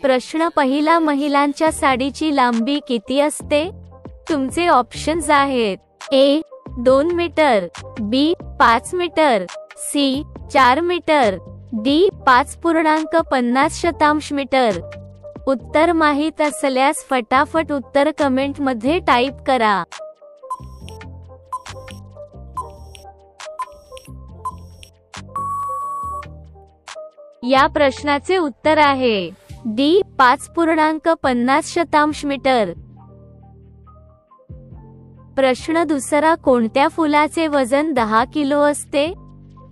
प्रश्न पहिला, महिलांच्या साडीची लांबी किती असते? तुमचे ऑप्शन्स आहेत A 2 meter, B 5 meter, C 4 meter, D 5.50 meter. उत्तर माहित असल्यास फटाफट उत्तर कमेंट मध्ये टाइप करा. या प्रश्नाचे उत्तर आहे डी 5.50 मीटर. प्रश्न दुसरा, कोणत्या फुलाचे वजन 10 किलो असते?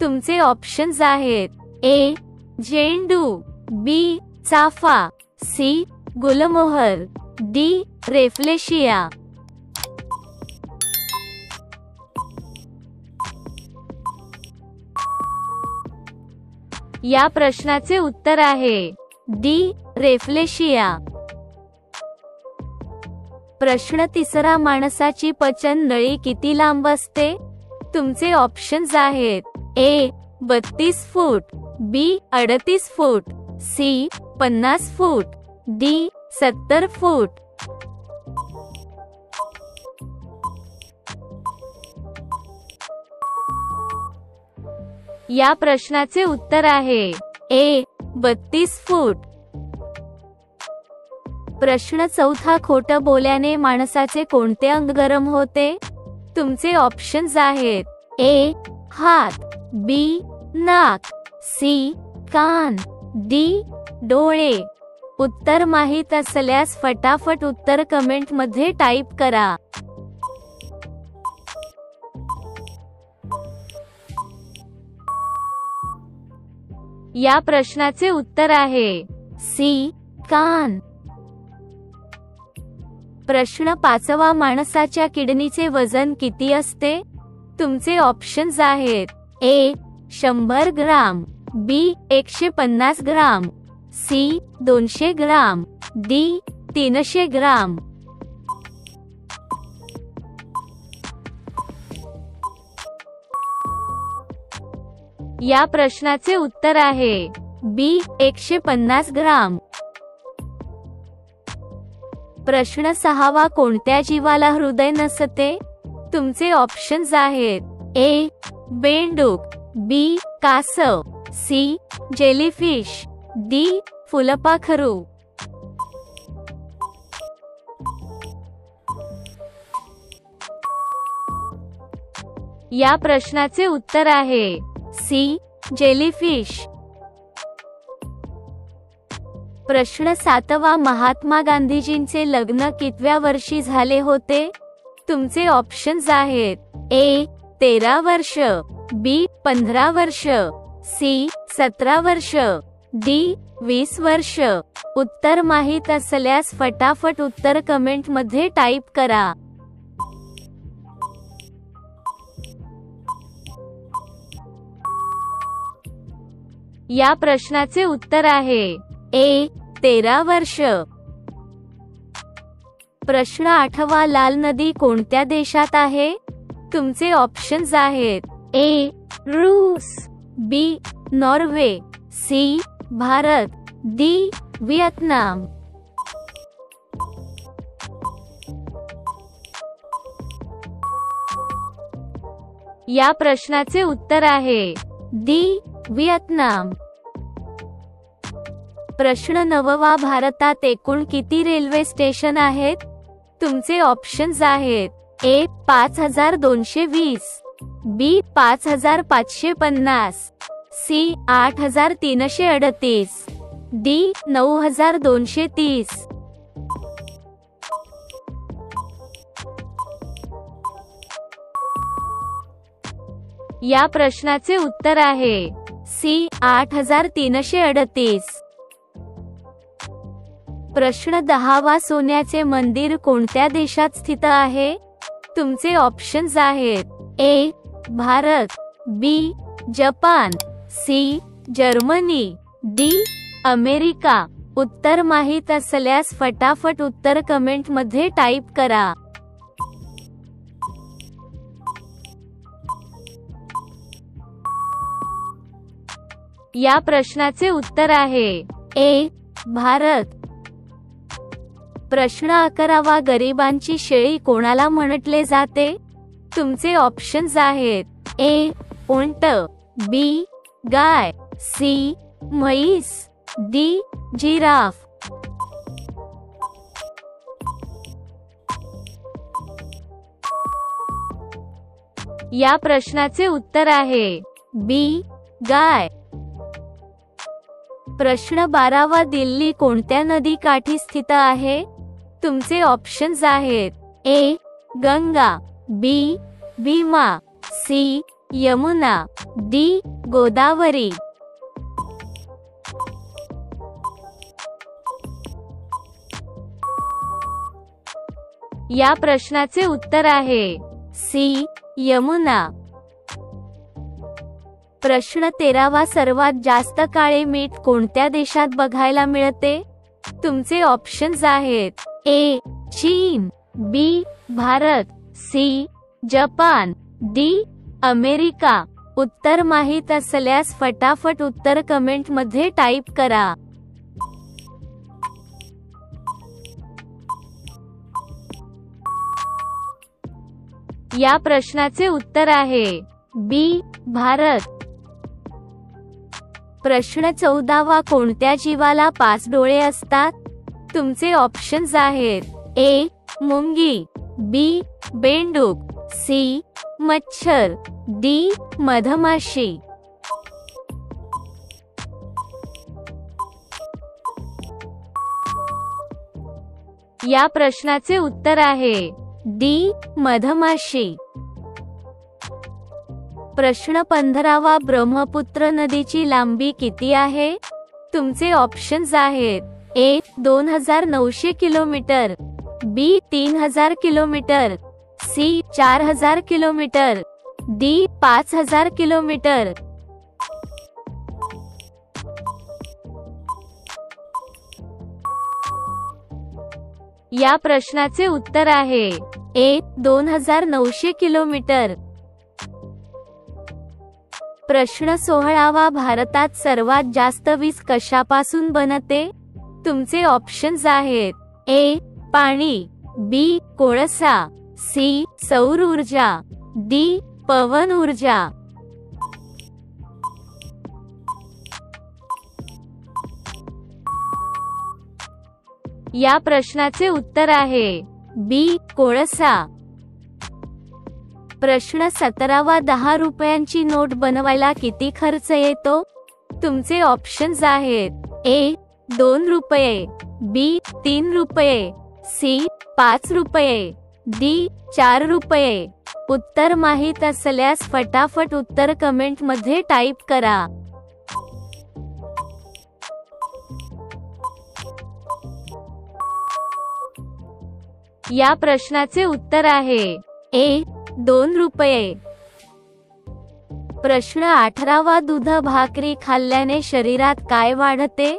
तुमचे ऑप्शन्स आहेत ए झेंडू, बी चाफा, सी गुलमोहर, डी रेफ्लेशिया. या प्रश्नाचे उत्तर आहे डी रेफ्लेशिया. प्रश्न तिसरा, माणसाची पचन नळी किती लांब असते? तुमचे ऑप्शन्स आहेत ए 32 फूट, बी 38 फूट, सी 50 फूट, डी 70 फूट. या प्रश्नाचे उत्तर आहे ए 32 फूट. प्रश्न चौथा, खोटं बोलल्याने माणसाचे कोणते अंग गरम होते? तुमचे ऑप्शन्स आहेत ए हात, बी नाक, सी कान, डी डोळे. उत्तर माहित असल्यास फटाफट उत्तर कमेंट मध्ये टाइप करा. या प्रश्नाचे उत्तर आहे सी कान. प्रश्न पाचवा, माणसाच्या किडनीचे वजन किती असते? तुमचे ऑप्शन्स आहेत ए 100 ग्राम, बी 150 ग्राम, सी 200 ग्राम, डी 300 ग्राम. या प्रश्नाचे उत्तर आहे बी 150 ग्राम. प्रश्न सहावा, कोणत्या जीवाला हृदय नसते? तुमचे ऑप्शन्स आहेत ए बेंडूक, बी कासव, सी जेलीफिश, डी फुलपाखरू. या प्रश्नाचे उत्तर आहे सी जेलीफिश. प्रश्न सातवा, महात्मा गांधीजींचे लग्न कितव्या वर्षी झाले होते? तुमचे ऑप्शन्स आहेत ए 13 वर्ष, बी 15 वर्ष, सी 17 वर्ष, डी 20 वर्ष. उत्तर माहित असल्यास फटाफट उत्तर कमेंट मध्ये टाइप करा. या प्रश्नाचे उत्तर आहे ए 13 वर्ष. प्रश्न आठवा, लाल नदी कोणत्या देशात आहे? तुमचे ऑप्शन्स आहेत ए रूस, B Norway, C Bharat, D Vietnam. या प्रश्नाचे उत्तर आहे डी व्हिएतनाम. प्रश्न नववा, भारतात एकूण किती रेल्वे स्टेशन आहेत? तुमचे ऑप्शन्स आहेत ए 5220, बी 5550, सी 8338, डी 9230. या प्रश्नाचे उत्तर आहे सी 8338. प्रश्न 10वा, सोन्याचे मंदिर कोणत्या देशात स्थित आहे? तुमचे ऑप्शन्स आहेत A Bharat, B Japan, C Germany, D America. उत्तर माहित असल्यास फटाफट उत्तर कमेंट मध्ये टाइप करा. या प्रश्नाचे उत्तर आहे ए भारत. प्रश्न 11वा गरिबांची शेळी कोणाला म्हटले जाते? तुमचे ऑप्शन्स आहेत ए उंट, बी गाय, सी म्हैस, डी जिराफ. या प्रश्नाचे उत्तर आहे बी गाय. प्रश्न 12वा दिल्ली कोणत्या नदी काठी स्थित आहे? तुमचे ऑप्शन्स आहेत ए गंगा, बी भीमा, सी यमुना, डी गोदावरी. या प्रश्नाचे उत्तर आहे सी यमुना. प्रश्न 13वा सर्वात जास्त काळे मीठ कोणत्या देशात बघायला मिळते? तुमचे ऑप्शन्स आहेत ए चीन, B Bharat, C Japan, D America. उत्तर माहित असल्यास फटाफट उत्तर कमेंट मध्ये टाइप करा. या प्रश्नाचे उत्तर आहे बी भारत. प्रश्न 14वा कोणत्या जीवाला 5 डोळे असतात? तुमचे ऑप्शन्स आहेत ए मुंगी, बी बेंडूक, सी मच्छर, डी मधमाशी. या प्रश्नाचे उत्तर आहे डी मधमाशी. प्रश्न 15वा ब्रह्मपुत्र नदीची लांबी किती आहे? तुमचे ऑप्शन्स आहेत A 2900 kilometer, B 3000 kilometer, C 4000 kilometer, D 5000 kilometer. या प्रश्नाचे उत्तर आहे ए 2900 किलोमीटर. प्रश्न 16वा भारतात सर्वात जास्त वीज कशापासून बनते? तुमचे ऑप्शन्स आहेत ए पाणी, बी कोळसा, सी सौर ऊर्जा, डी पवन ऊर्जा. या प्रश्नाचे उत्तर आहे बी कोळसा. प्रश्न 17वा 10 रुपयांची नोट बनवायला किती खर्च येतो? तुमचे ऑप्शन्स आहेत ए 2 रुपये, बी 3 रुपये, सी 5 रुपये, डी 4 रुपये. उत्तर माहित असल्यास फटाफट उत्तर कमेंट मध्ये टाइप करा. या प्रश्नाचे उत्तर आहे ए 2 रुपये. प्रश्न 18वा दूध भाकरी खाल्ल्याने शरीरात काय वाढते?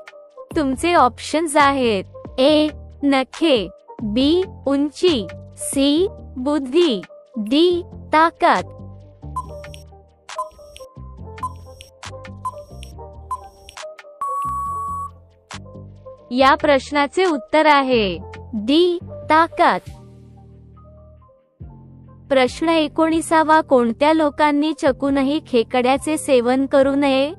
तुमचे ऑप्शन्स आहेत ए नखे, बी उंची, सी बुद्धी, डी ताकद. या प्रश्नाचे उत्तर आहे डी ताकद. प्रश्न 19वा कोणत्या लोकांनी चकूनही खेकड्याचे सेवन करू नये?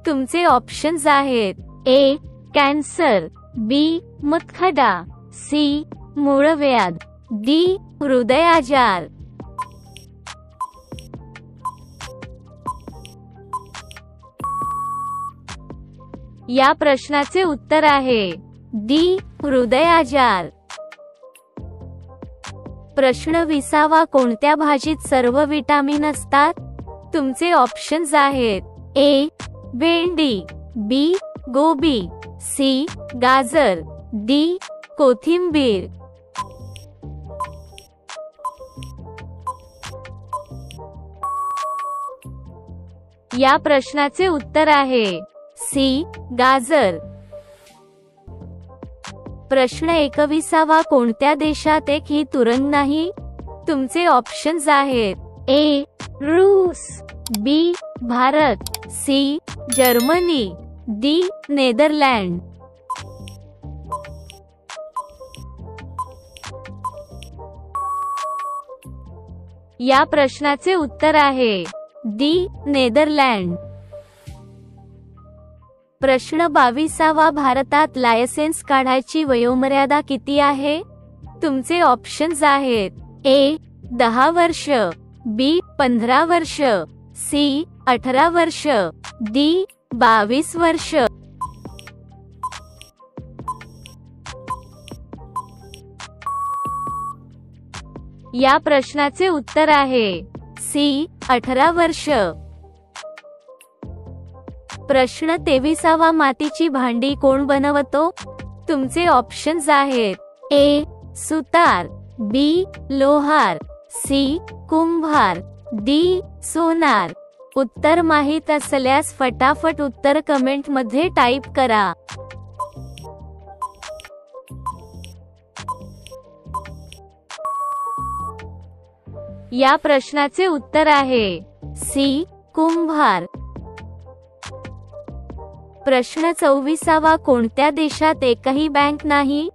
तुमचे ऑप्शन्स आहेत ए कॅन्सर, बी मुतखडा, सी मूळव्याध, डी हृदय आजार. या प्रश्नाचे उत्तर आहे डी हृदय आजार. प्रश्न 20वा कोणत्या भाजीत सर्व विटामिन असतात? तुमचे ऑप्शन्स आहेत ए भेंडी, बी गोबी, सी गाजर, डी कोथिंबीर. या प्रश्नाचे उत्तर आहे सी गाजर. प्रश्न 21वा कोणत्या देशात एकही तुरंग नाही? तुमचे ऑप्शन्स आहेत ए रूस, B Bharat, C Germany, D Netherland. या प्रश्नाचे उत्तर आहे डी नेदरलँड. प्रश्न 22वा भारतात लायसेन्स काढायची वयोमर्यादा किती आहे? तुमचे ऑप्शन्स आहेत ए 10 वर्ष, बी 15 वर्ष, सी 18 वर्ष, डी 22 वर्ष. या प्रश्नाचे उत्तर आहे सी 18 वर्ष. प्रश्न 23वा मातीची भांडी कोण बनवतो? तुमचे ऑप्शन्स आहेत ए सुतार, बी लोहार, सी कुंभार, डी सोनार. उत्तर माहित असल्यास फटाफट उत्तर कमेंट मध्ये टाइप करा. या प्रश्नाचे उत्तर आहे सी कुंभार. प्रश्न 24वा कोणत्या देशात एकही बँक नाही?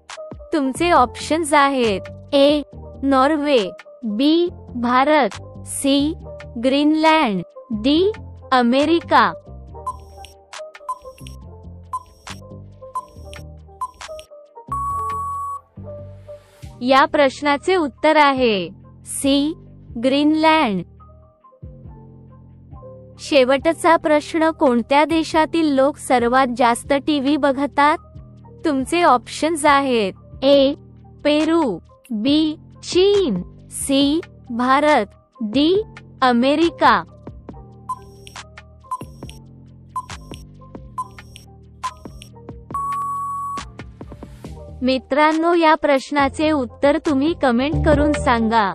तुमचे ऑप्शन्स आहेत A Norway, B Bharat, C Greenland, D America. या प्रश्नाचे उत्तर आहे सी ग्रीनलँड. शेवटचा प्रश्न कोणत्या देशातील लोक सर्वात जास्त टीव्ही बघतात? तुमचे ऑप्शन्स आहेत ए पेरू, बी चीन, सी भारत, डी अमेरिका. मित्रांनो, या प्रश्नाचे उत्तर तुम्ही कमेंट करून सांगा.